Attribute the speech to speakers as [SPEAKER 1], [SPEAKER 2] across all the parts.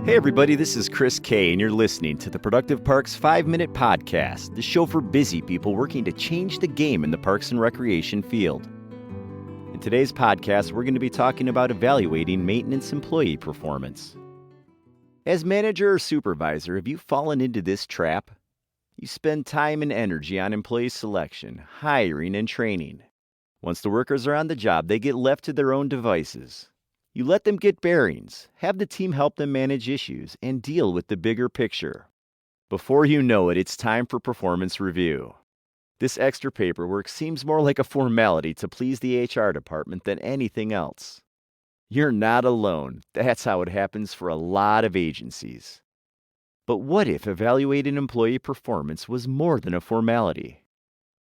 [SPEAKER 1] Hey everybody, this is Chris K, and you're listening to the Productive Parks 5-Minute Podcast, the show for busy people working to change the game in the parks and recreation field. In today's podcast, we're going to be talking about evaluating maintenance employee performance. As manager or supervisor, have you fallen into this trap? You spend time and energy on employee selection, hiring, and training. Once the workers are on the job, they get left to their own devices. You let them get bearings, have the team help them manage issues, and deal with the bigger picture. Before you know it, it's time for performance review. This extra paperwork seems more like a formality to please the HR department than anything else. You're not alone. That's how it happens for a lot of agencies. But what if evaluating employee performance was more than a formality?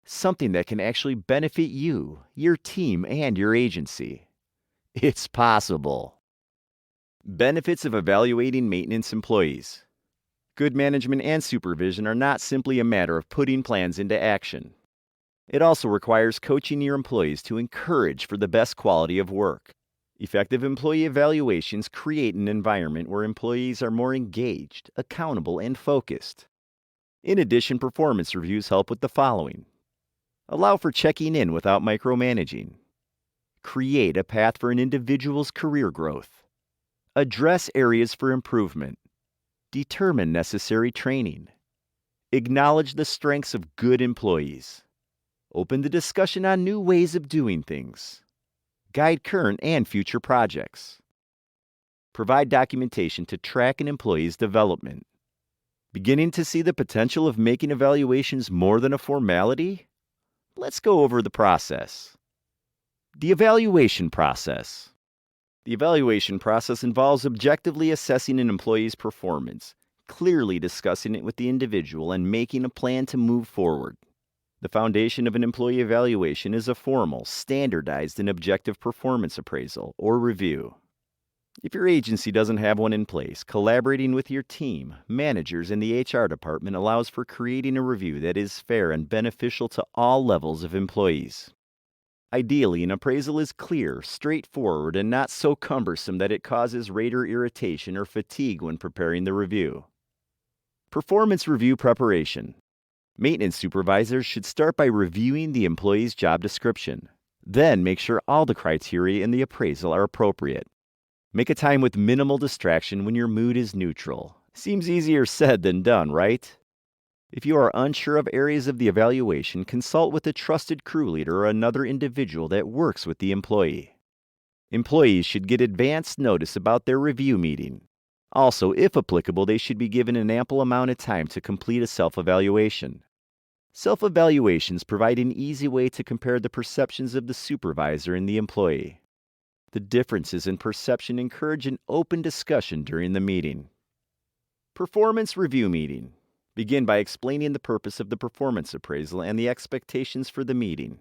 [SPEAKER 1] Something that can actually benefit you, your team, and your agency. It's possible. Benefits of evaluating maintenance employees. Good management and supervision are not simply a matter of putting plans into action. It also requires coaching your employees to encourage for the best quality of work. Effective employee evaluations create an environment where employees are more engaged, accountable, and focused. In addition, performance reviews help with the following. Allow for checking in without micromanaging. Create a path for an individual's career growth. Address areas for improvement. Determine necessary training. Acknowledge the strengths of good employees. Open the discussion on new ways of doing things. Guide current and future projects. Provide documentation to track an employee's development. Beginning to see the potential of making evaluations more than a formality? Let's go over the process. The evaluation process. The evaluation process involves objectively assessing an employee's performance, clearly discussing it with the individual, and making a plan to move forward. The foundation of an employee evaluation is a formal, standardized, and objective performance appraisal or review. If your agency doesn't have one in place, collaborating with your team, managers, and the HR department allows for creating a review that is fair and beneficial to all levels of employees. Ideally, an appraisal is clear, straightforward, and not so cumbersome that it causes rater irritation or fatigue when preparing the review. Performance review preparation. Maintenance supervisors should start by reviewing the employee's job description. Then make sure all the criteria in the appraisal are appropriate. Make a time with minimal distraction when your mood is neutral. Seems easier said than done, right? If you are unsure of areas of the evaluation, consult with a trusted crew leader or another individual that works with the employee. Employees should get advance notice about their review meeting. Also, if applicable, they should be given an ample amount of time to complete a self-evaluation. Self-evaluations provide an easy way to compare the perceptions of the supervisor and the employee. The differences in perception encourage an open discussion during the meeting. Performance review meeting. Begin by explaining the purpose of the performance appraisal and the expectations for the meeting.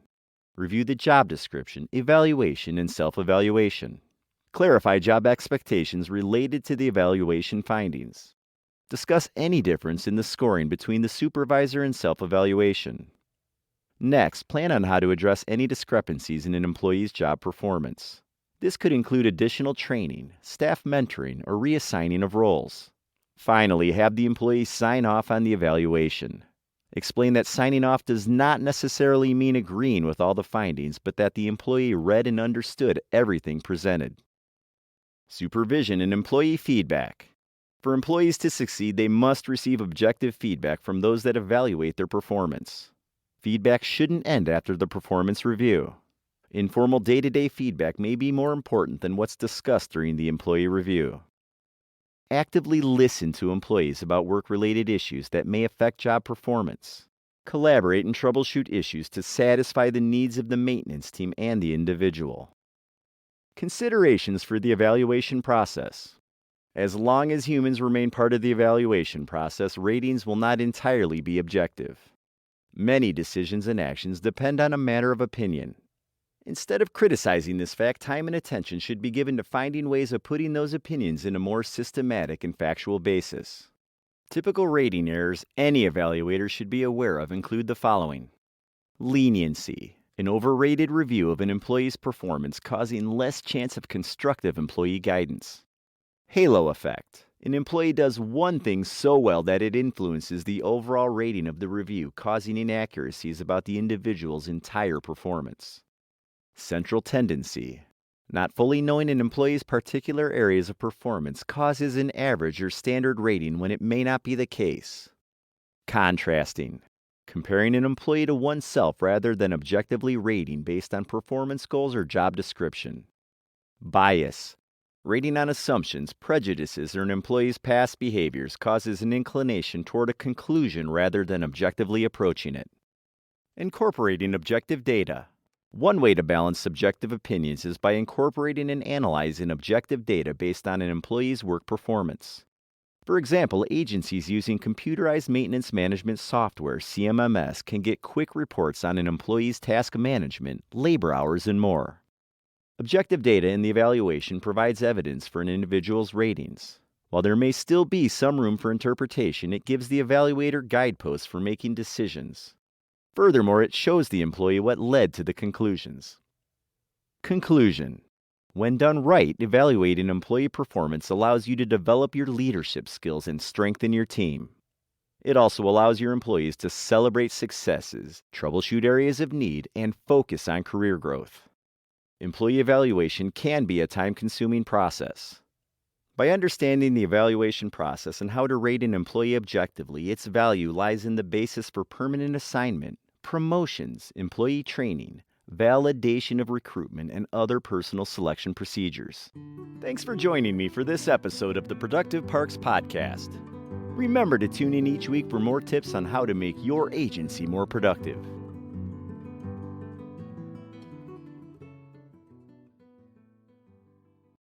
[SPEAKER 1] Review the job description, evaluation, and self-evaluation. Clarify job expectations related to the evaluation findings. Discuss any difference in the scoring between the supervisor and self-evaluation. Next, plan on how to address any discrepancies in an employee's job performance. This could include additional training, staff mentoring, or reassigning of roles. Finally, have the employee sign off on the evaluation. Explain that signing off does not necessarily mean agreeing with all the findings, but that the employee read and understood everything presented. Supervision and employee feedback. For employees to succeed, they must receive objective feedback from those that evaluate their performance. Feedback shouldn't end after the performance review. Informal day-to-day feedback may be more important than what's discussed during the employee review. Actively listen to employees about work-related issues that may affect job performance. Collaborate and troubleshoot issues to satisfy the needs of the maintenance team and the individual. Considerations for the evaluation process. As long as humans remain part of the evaluation process, ratings will not entirely be objective. Many decisions and actions depend on a matter of opinion. Instead of criticizing this fact, time and attention should be given to finding ways of putting those opinions in a more systematic and factual basis. Typical rating errors any evaluator should be aware of include the following. Leniency, an overrated review of an employee's performance causing less chance of constructive employee guidance. Halo effect, An employee does one thing so well that it influences the overall rating of the review, causing inaccuracies about the individual's entire performance. Central tendency. Not fully knowing an employee's particular areas of performance causes an average or standard rating when it may not be the case. Contrasting. Comparing an employee to oneself rather than objectively rating based on performance goals or job description. Bias. Rating on assumptions, prejudices, or an employee's past behaviors causes an inclination toward a conclusion rather than objectively approaching it. Incorporating objective data. One way to balance subjective opinions is by incorporating and analyzing objective data based on an employee's work performance. For example, agencies using computerized maintenance management software, CMMS, can get quick reports on an employee's task management, labor hours, and more. Objective data in the evaluation provides evidence for an individual's ratings. While there may still be some room for interpretation, it gives the evaluator guideposts for making decisions. Furthermore, it shows the employee what led to the conclusions. Conclusion. When done right, evaluating employee performance allows you to develop your leadership skills and strengthen your team. It also allows your employees to celebrate successes, troubleshoot areas of need, and focus on career growth. Employee evaluation can be a time-consuming process. By understanding the evaluation process and how to rate an employee objectively, its value lies in the basis for permanent assignment, promotions, employee training, validation of recruitment, and other personal selection procedures. Thanks for joining me for this episode of the Productive Parks Podcast. Remember to tune in each week for more tips on how to make your agency more productive.